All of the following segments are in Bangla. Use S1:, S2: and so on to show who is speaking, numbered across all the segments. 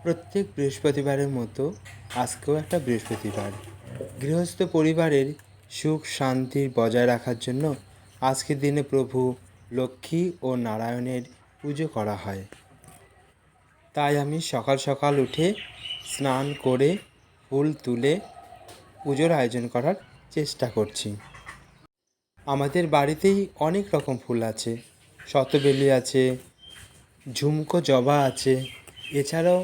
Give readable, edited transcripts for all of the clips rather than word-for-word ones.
S1: প্রত্যেক বৃহস্পতিবারের মতো আজকেও একটা বৃহস্পতিবার। গৃহস্থ পরিবারের সুখ শান্তি বজায় রাখার জন্য আজকের দিনে প্রভু লক্ষ্মী ও নারায়ণের পুজো করা হয়। তাই আমি সকাল সকাল উঠে স্নান করে ফুল তুলে পুজোর আয়োজন করার চেষ্টা করছি। আমাদের বাড়িতেই অনেক রকম ফুল আছে, শতবেলি আছে, ঝুমকো জবা আছে, এছাড়াও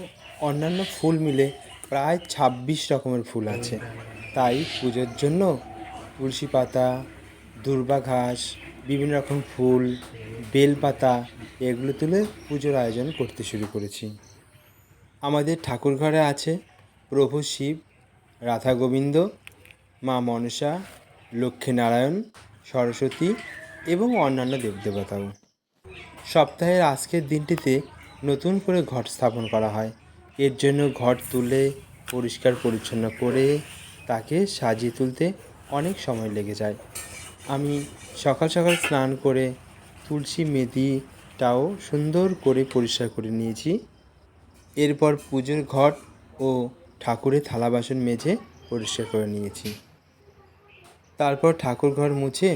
S1: অন্যান্য ফুল মিলে প্রায় ২৬ রকমের ফুল আছে। তাই পুজোর জন্য তুলসী পাতা, দূর্বা ঘাস, বিভিন্ন রকম ফুল, বেলপাতা এগুলো তুলে পুজোর আয়োজন করতে শুরু করেছি। আমাদের ঠাকুর ঘরে আছে প্রভু শিব, রাধা গোবিন্দ, মা মনসা, লক্ষ্মীনারায়ণ, সরস্বতী এবং অন্যান্য দেবদেবতাও। সপ্তাহের আজকের দিনটিতে নতুন করে ঘট স্থাপন করা হয়। এর জন্য ঘট তুলে পরিষ্কার পরিচ্ছন্ন করে তাকে সাজিয়ে তুলতে অনেক সময় লেগে যায়। আমি সকাল সকাল স্নান করে তুলসী মেদিটাও সুন্দর করে পরিষ্কার করে নিয়েছি। এরপর পুজোর ঘট ও ঠাকুরের থালা বাসন মেজে পরিষ্কার করে নিয়েছি। তারপর ঠাকুর ঘর মুছে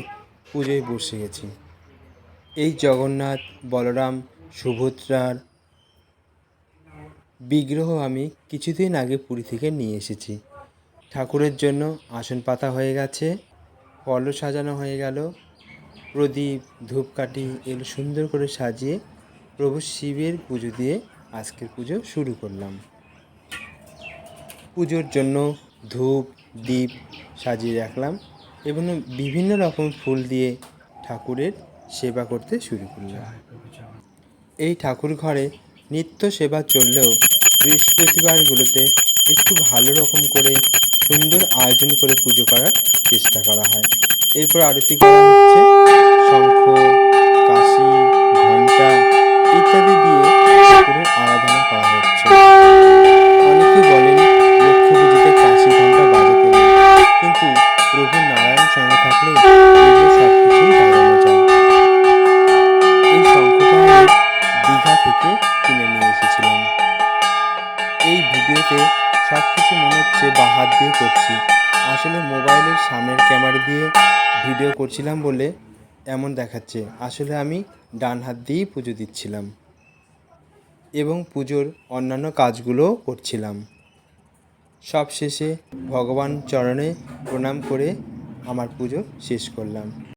S1: পুজোয় বসে গেছি। এই জগন্নাথ, বলরাম, সুভদ্রার বিগ্রহ আমি কিছুদিন আগে পুরী থেকে নিয়ে এসেছি। ঠাকুরের জন্য আসন পাতা হয়ে গেছে, ফলও সাজানো হয়ে গেল, প্রদীপ, ধূপকাঠি এগুলো সুন্দর করে সাজিয়ে প্রভু শিবের পুজো দিয়ে আজকের পুজো শুরু করলাম। পুজোর জন্য ধূপ দ্বীপ সাজিয়ে রাখলাম এবং বিভিন্ন রকম ফুল দিয়ে ঠাকুরের সেবা করতে শুরু করলাম। এই ঠাকুর ঘরে নিত্য সেবা চললেও বৃহস্পতিবারগুলোতে একটু ভালো রকম করে সুন্দর আয়োজন করে পুজো করার চেষ্টা করা হয়। এরপর আরতি করা হচ্ছে, শঙ্খ, কাশি, ঘণ্টা ইত্যাদি দিয়ে ঠাকুরের আরাধনা করা হচ্ছে। অনেকে বলেন লক্ষ্মী পুজোতে কাশি ঘণ্টা বাজাতে নেই, কিন্তু প্রভু নারায়ণ সঙ্গে থাকলে এগুলো সব কিছুই বাজানো যায়। এই শঙ্খটা আমি দীঘা থেকে কিনে নিয়ে এসেছিলাম। এই ভিডিওতে সব কিছু মনে হচ্ছে বা হাত দিয়ে করছি, আসলে মোবাইলের সামনের ক্যামেরা দিয়ে ভিডিও করছিলাম বলে এমন দেখাচ্ছে। আসলে আমি ডান হাত দিয়েই পুজো দিচ্ছিলাম এবং পুজোর অন্যান্য কাজগুলোও করছিলাম। সব শেষে ভগবান চরণে প্রণাম করে আমার পুজো শেষ করলাম।